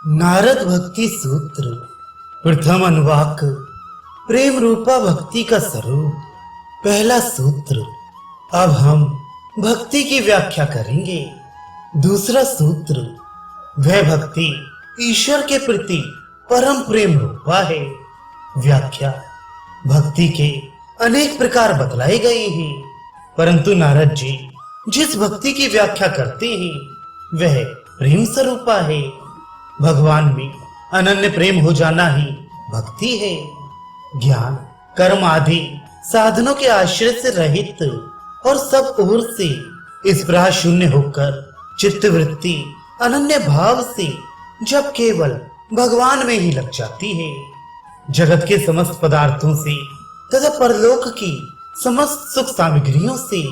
नारद भक्ति सूत्र प्रथम अनुवाक प्रेम रूपा भक्ति का स्वरूप। पहला सूत्र। अब हम भक्ति की व्याख्या करेंगे। दूसरा सूत्र। वह भक्ति ईश्वर के प्रति परम प्रेम रूपा है। व्याख्या। भक्ति के अनेक प्रकार बतलाए गए हैं, परंतु नारद जी जिस भक्ति की व्याख्या करते हैं वह प्रेम स्वरूपा है। भगवान में अनन्य प्रेम हो जाना ही भक्ति है। ज्ञान कर्म आदि साधनों के आश्रय से रहित और सब ओर से इस प्रकार शून्य होकर चित्त वृत्ति अनन्य भाव से जब केवल भगवान में ही लग जाती है, जगत के समस्त पदार्थों से तथा परलोक की समस्त सुख सामग्रियों से,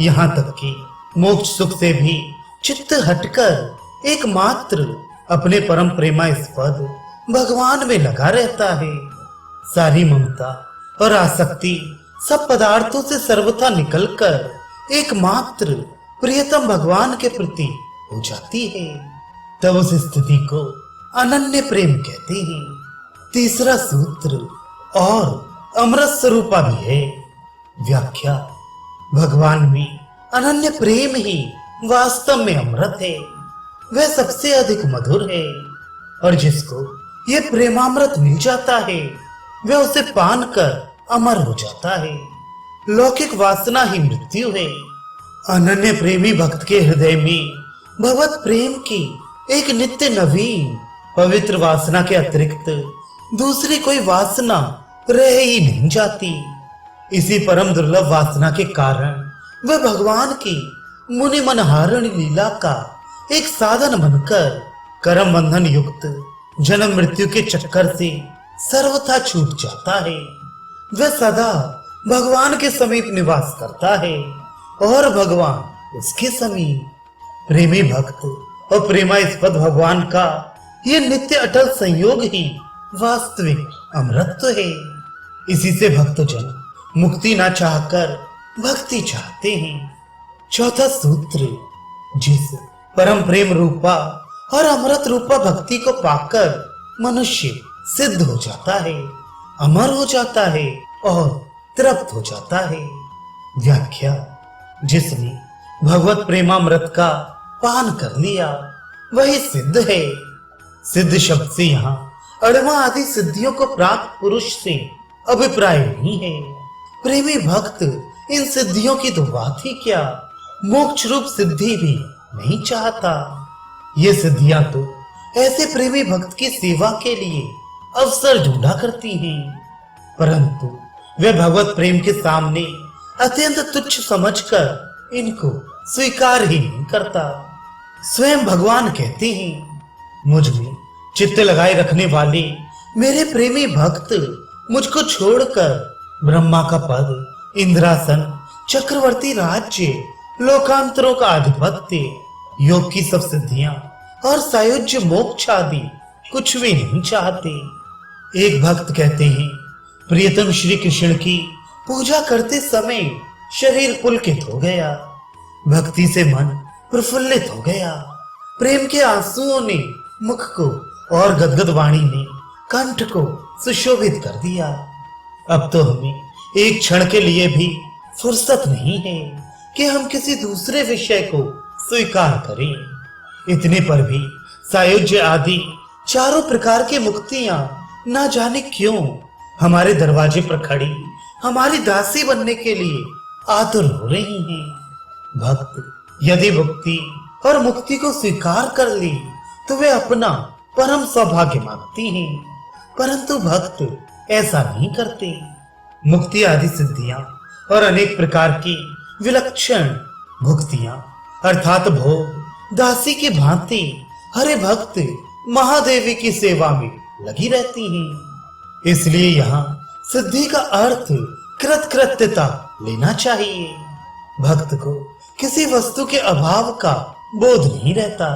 यहाँ तक कि मोक्ष सुख से भी चित्त हटकर एकमात्र अपने परम प्रेमास्पद भगवान में लगा रहता है। सारी ममता और आसक्ति सब पदार्थों से सर्वथा निकलकर एकमात्र प्रियतम भगवान के प्रति हो जाती है। तब उस स्थिति को अनन्य प्रेम कहते हैं। तीसरा सूत्र। और अमृत स्वरूपा भी है। व्याख्या। भगवान में अनन्य प्रेम ही वास्तव में अमृत है। वह सबसे अधिक मधुर है और जिसको ये प्रेमामृत मिल जाता है वह उसे पान कर अमर हो जाता है। लौकिक वासना ही मृत्यु है। अनन्य प्रेमी भक्त के हृदय में भगवत प्रेम की एक नित्य नवीन पवित्र वासना के अतिरिक्त दूसरी कोई वासना रह ही नहीं जाती। इसी परम दुर्लभ वासना के कारण वह भगवान की मुनि मनहारण लीला का एक साधन बनकर कर्म बंधन युक्त जन्म मृत्यु के चक्कर से सर्वथा छूट जाता है। वह सदा भगवान के समीप निवास करता है और भगवान उसके समीप। प्रेमी भक्त और प्रेमास्पद भगवान का यह नित्य अटल संयोग ही वास्तविक अमृत है। इसी से भक्तजन मुक्ति ना चाहकर भक्ति चाहते हैं। चौथा सूत्र। जिस परम प्रेम रूपा और अमृत रूपा भक्ति को पाकर मनुष्य सिद्ध हो जाता है, अमर हो जाता है और तृप्त हो जाता है। व्याख्या। जिसने भगवत प्रेमामृत का पान कर लिया वही सिद्ध है। सिद्ध शब्द से यहाँ अड़वा आदि सिद्धियों को प्राप्त पुरुष से अभिप्राय नहीं है। प्रेमी भक्त इन सिद्धियों की तो बात ही क्या, मोक्ष रूप सिद्धि भी नहीं चाहता। ये सिद्धियां तो ऐसे प्रेमी भक्त की सेवा के लिए अवसर ढूंढा करती हैं, परंतु वे भगवत प्रेम के सामने अत्यंत तुच्छ समझकर इनको स्वीकार ही नहीं करता। स्वयं भगवान कहते हैं, मुझ में चित्त लगाए रखने वाले मेरे प्रेमी भक्त मुझको छोड़कर ब्रह्मा का पद, इंद्रासन, चक्रवर्ती राज्य, लोकांतरों का आधिपत्य, योग की सब सिद्धियां और सायुज्य मोक्ष आदि कुछ भी नहीं चाहते। एक भक्त कहते हैं, प्रियतम श्री कृष्ण की पूजा करते समय शरीर पुलकित हो गया, भक्ति से मन प्रफुल्लित हो गया, प्रेम के आंसुओं ने मुख को और गदगद वाणी ने कंठ को सुशोभित कर दिया। अब तो हमें एक क्षण के लिए भी फुर्सत नहीं है कि हम किसी दूसरे विषय को स्वीकार करें। इतने पर भी सायुज्य आदि चारों प्रकार की मुक्तियां ना जाने क्यों हमारे दरवाजे पर खड़ी हमारी दासी बनने के लिए आतुर हो रही हैं। भक्त यदि मुक्ति और मुक्ति को स्वीकार कर ली तो वे अपना परम सौभाग्य मानती हैं, परंतु भक्त ऐसा नहीं करते। मुक्ति आदि सिद्धियां और अनेक प्रकार की विलक्षण भुक्तियां अर्थात भोग दासी की भांति हरे भक्त महादेवी की सेवा में लगी रहती हैं। इसलिए यहाँ सिद्धि का अर्थ कृतकृत्यता लेना चाहिए। भक्त को किसी वस्तु के अभाव का बोध नहीं रहता।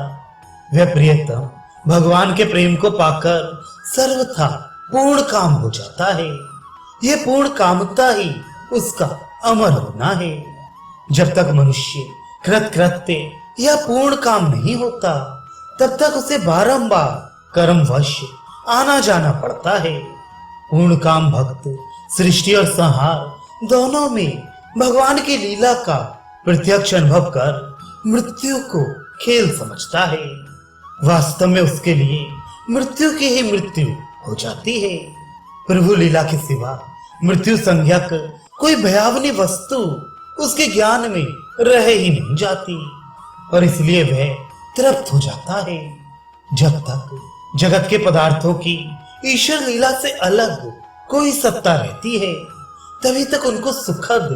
वह प्रियतम भगवान के प्रेम को पाकर सर्वथा पूर्ण काम हो जाता है। यह पूर्ण कामता ही उसका अमर होना है। जब तक मनुष्य कृतकृत्य या पूर्ण काम नहीं होता तब तक उसे बारंबार कर्मवश आना जाना पड़ता है। पूर्ण काम भक्त सृष्टि और संहार दोनों में भगवान की लीला का प्रत्यक्ष अनुभव कर मृत्यु को खेल समझता है। वास्तव में उसके लिए मृत्यु की ही मृत्यु हो जाती है। प्रभु लीला के सिवा मृत्यु संज्ञक कोई भयावनी वस्तु उसके ज्ञान में रह ही नहीं जाती और इसलिए वह तृप्त हो जाता है। जब तक जगत के पदार्थों की ईश्वर लीला से अलग कोई सत्ता रहती है, तभी तक उनको सुखद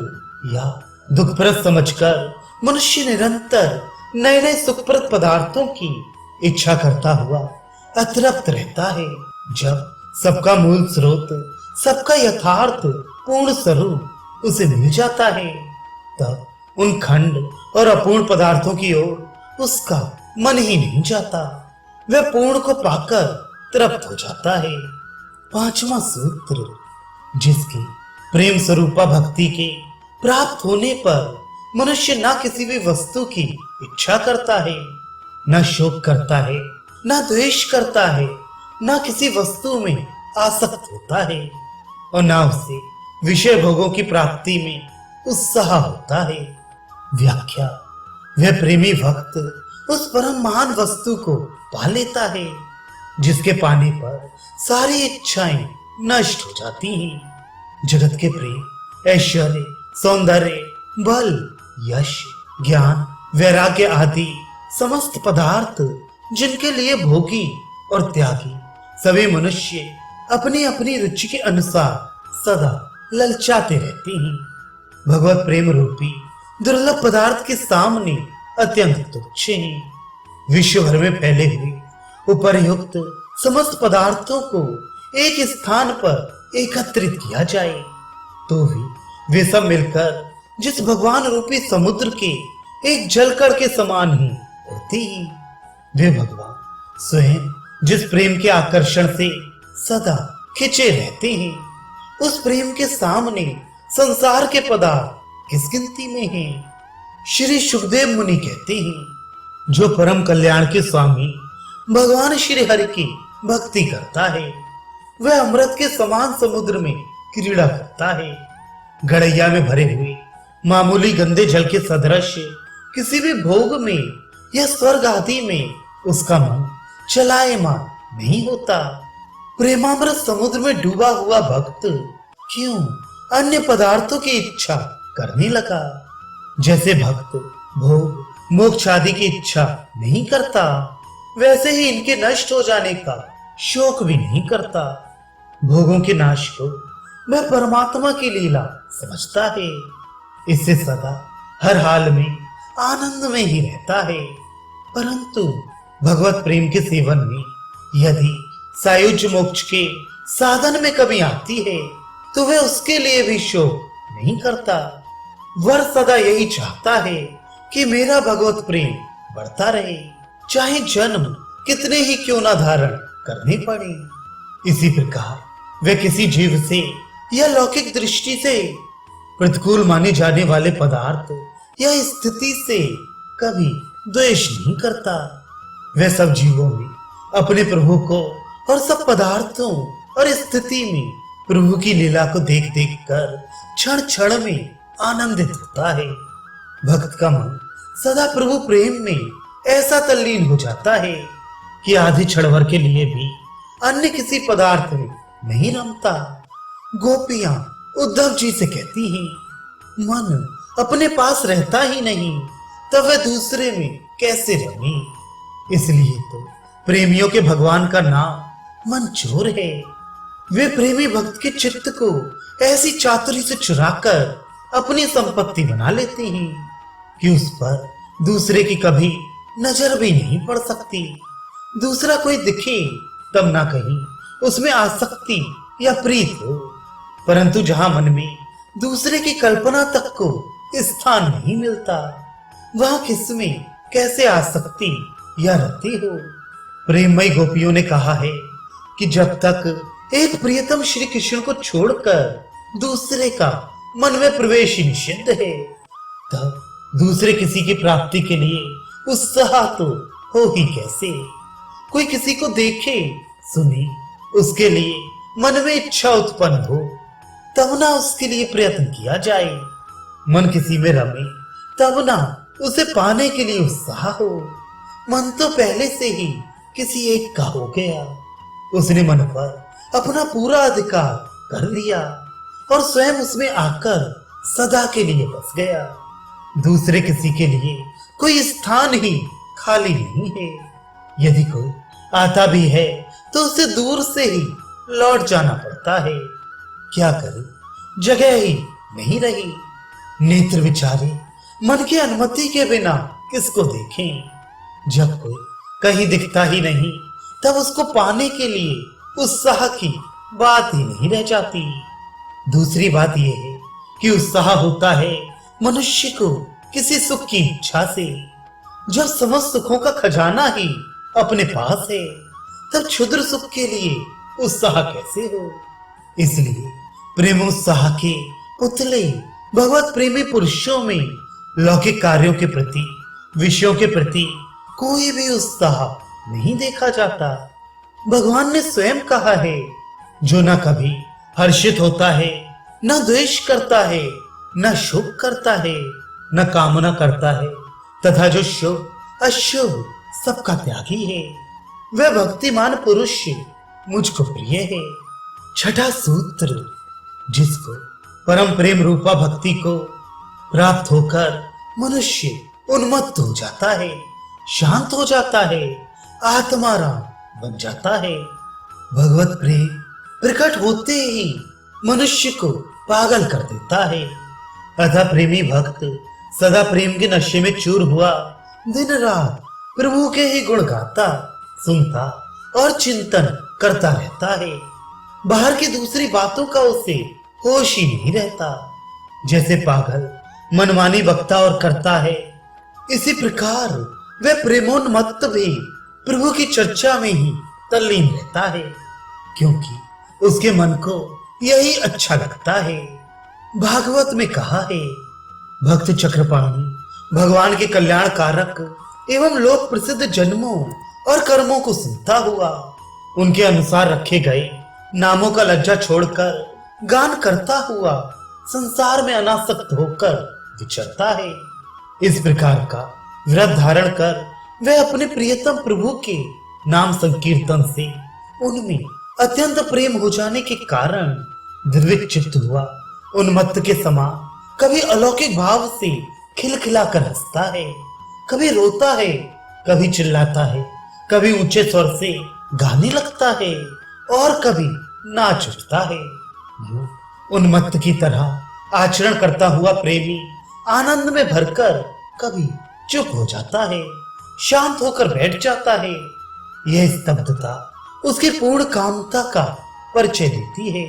या दुखप्रद समझकर मनुष्य निरंतर नए नए सुखप्रद पदार्थों की इच्छा करता हुआ अतृप्त रहता है। जब सबका मूल स्रोत, सबका यथार्थ पूर्ण स्वरूप उसे मिल जाता है, तब उन खंड और अपूर्ण पदार्थों की ओर उसका मन ही नहीं जाता। वह पूर्ण को पाकर तृप्त हो जाता है। पांचवा सूत्र, जिसकी प्रेम स्वरूपा भक्ति के प्राप्त होने पर मनुष्य न किसी भी वस्तु की इच्छा करता है, न शोक करता है, न द्वेष करता है, न किसी वस्तु में आसक्त होता है और न उसे विषय भोगों की प्राप्ति में उत्साह होता है। व्याख्या, वह प्रेमी भक्त उस परम महान वस्तु को पा लेता है जिसके पाने पर सारी इच्छाएं नष्ट हो जाती हैं। जगत के प्रेम, ऐश्वर्य, सौंदर्य, बल, यश, ज्ञान, वैराग्य आदि समस्त पदार्थ जिनके लिए भोगी और त्यागी सभी मनुष्य अपनी अपनी रुचि के अनुसार सदा ललचाते रहते हैं, भगवत प्रेम रूपी दुर्लभ पदार्थ के सामने अत्यंत तुच्छ हैं। विश्व भर में फैले हुए उपर्युक्त समस्त पदार्थों को एक स्थान पर एकत्रित किया जाए तो भी वे सब मिलकर जिस भगवान रूपी समुद्र के एक जलकण के समान ही होते हैं। वे भगवान स्वयं जिस प्रेम के आकर्षण से सदा खिंचे रहते हैं, उस प्रेम के सामने संसार के पदार्थ किस गिनती में हैं। श्री सुखदेव मुनि कहते हैं, जो परम कल्याण के स्वामी भगवान श्री हरि की भक्ति करता है, वह अमृत के समान समुद्र में क्रीड़ा करता है। गड़ैया में भरे हुए मामूली गंदे जल के सदृश किसी भी भोग में या स्वर्ग आदि में उसका मन चलायमान नहीं होता। प्रेमामृत समुद्र में डूबा हुआ भक्त क्यों अन्य पदार्थों की इच्छा करने लगा? जैसे भक्त भोग, मोक्ष आदि की इच्छा नहीं करता, वैसे ही इनके नष्ट हो जाने का शोक भी नहीं करता। भोगों के नाश को वह परमात्मा की लीला समझता है, इससे सदा हर हाल में आनंद में ही रहता है। परंतु भगवत प्रेम के सेवन में यदि सायुज्य मोक्ष के साधन में कमी आती है तो वह उसके लिए भी शोक नहीं करता। वह सदा यही चाहता है कि मेरा भगवत प्रेम बढ़ता रहे, चाहे जन्म कितने ही क्यों ना धारण करने पड़े। इसी प्रकार वह किसी जीव से या लौकिक दृष्टि से प्रतिकूल माने जाने वाले पदार्थ या स्थिति से कभी द्वेष नहीं करता। वह सब जीवों में अपने प्रभु को और सब पदार्थों और स्थिति में प्रभु की लीला को देख देख कर क्षण क्षण में आनंदित होता है। भक्त का मन सदा प्रभु प्रेम में ऐसा तल्लीन हो जाता है कि आधी क्षण भर के लिए भी अन्य किसी पदार्थ में नहीं रमता। गोपियां उद्धव जी से कहती हैं, मन अपने पास रहता ही नहीं तब वह दूसरे में कैसे रहे। इसलिए तो प्रेमियों के भगवान का नाम मंचूर है। वे प्रेमी भक्त के चित्त को ऐसी चातुरी से चुराकर अपनी संपत्ति बना लेते हैं कि उस पर दूसरे की कभी नजर भी नहीं पड़ सकती। दूसरा कोई दिखे तब ना कहीं उसमें आसक्ति या प्रीत हो, परंतु जहां मन में दूसरे की कल्पना तक को स्थान नहीं मिलता, वहां किसमें कैसे आसक्ति या रति हो। प्रेममयी गोपियों ने कहा है कि जब तक एक प्रियतम श्री कृष्ण को छोड़कर दूसरे का मन में प्रवेश ही निषिद्ध है, तब दूसरे किसी की प्राप्ति के लिए उत्साह तो हो ही कैसे। कोई किसी को देखे सुने, उसके लिए मन में इच्छा उत्पन्न हो, तब ना उसके लिए प्रयत्न किया जाए। मन किसी में रमे, तब ना उसे पाने के लिए उत्साह हो। मन तो पहले से ही किसी एक का हो गया, उसने मन पर अपना पूरा अधिकार कर लिया और स्वयं उसमें आकर सदा के लिए बस गया। दूसरे किसी के लिए कोई स्थान ही खाली नहीं है। यदि कोई आता भी है तो उसे दूर से ही लौट जाना पड़ता है। क्या करे, जगह ही नहीं रही। नेत्र विचारे, मन की अनुमति के बिना किसको देखें। जब कोई कहीं दिखता ही नहीं, तब उसको पाने के लिए उत्साह की बात ही नहीं रह जाती। दूसरी बात यह है कि उत्साह होता है मनुष्य को किसी सुख की इच्छा से। जब समस्त सुखों का खजाना ही अपने पास है, तब क्षुद्र सुख के लिए उत्साह कैसे हो। इसलिए प्रेमोत्साह के पुतले भगवत प्रेमी पुरुषों में लौकिक कार्यों के प्रति, विषयों के प्रति कोई भी उत्साह नहीं देखा जाता। भगवान ने स्वयं कहा है, जो न कभी हर्षित होता है, न द्वेष करता है, न शोक करता है, न कामना करता है, तथा जो शुभ अशुभ सबका त्यागी है, वह भक्तिमान पुरुष मुझको प्रिय है। छठा सूत्र, जिसको परम प्रेम रूपा भक्ति को प्राप्त होकर मनुष्य उन्मत्त हो जाता है, शांत हो जाता है, आत्माराम बन जाता है। भगवत प्रेम प्रकट होते ही मनुष्य को पागल कर देता है। अतः प्रेमी भक्त सदा प्रेम के नशे में चूर हुआ दिन रात प्रभु के ही गुण गाता, सुनता और चिंतन करता रहता है। बाहर की दूसरी बातों का उसे होश ही नहीं रहता। जैसे पागल मनमानी बकता और करता है, इसी प्रकार वह प्रेमोन्मत्त भी प्रभु की चर्चा में ही तल्लीन रहता है, क्योंकि उसके मन को यही अच्छा लगता है। भागवत में कहा है, भक्त चक्रपाणी भगवान के कल्याण कारक एवं लोक प्रसिद्ध जन्मों और कर्मों को सुनता हुआ उनके अनुसार रखे गए नामों का लज्जा छोड़कर गान करता हुआ संसार में अनासक्त होकर विचरता है। इस प्रकार का व्रत धारण कर वह अपने प्रियतम प्रभु के नाम संकीर्तन से उनमें अत्यंत प्रेम हो जाने के कारण द्रवित चित्त हुआ उन्मत्त के समान कभी अलौकिक भाव से खिलखिलाकर हंसता है, कभी रोता है, कभी चिल्लाता है, कभी ऊंचे स्वर से गाने लगता है और कभी नाच उठता है। उन्मत्त की तरह आचरण करता हुआ प्रेमी आनंद में भरकर कभी चुप हो जाता है, शांत होकर बैठ जाता है। यह स्तब्धता उसकी पूर्ण कामता का परिचय देती है।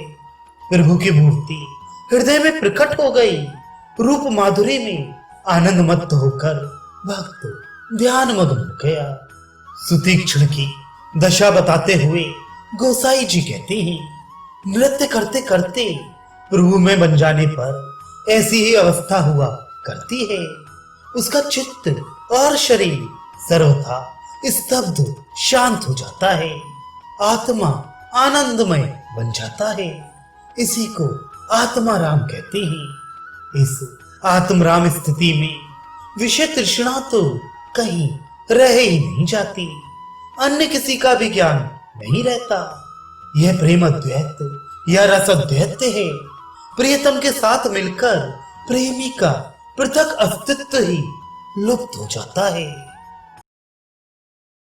प्रभु की मूर्ति हृदय में प्रकट हो गई। रूप माधुरी में आनंद मत्त होकर भक्त ध्यान मग्न हो गया। सुतीक्षण की दशा बताते हुए गोसाई जी कहते हैं, नृत्य करते करते प्रभु में बन जाने पर ऐसी ही अवस्था हुआ करती है। उसका चित्त और शरीर सर्वथा स्तब्ध शांत हो जाता है, आत्मा आनंदमय बन जाता है। इसी को आत्मा राम कहते हैं। इस आत्मराम स्थिति में विषय तृष्णा तो कहीं रह ही नहीं जाती, अन्य किसी का भी ज्ञान नहीं रहता। यह प्रेम अद्वैत या रस अद्वैत है। प्रियतम के साथ मिलकर प्रेमी का पृथक अस्तित्व ही लुप्त हो जाता है।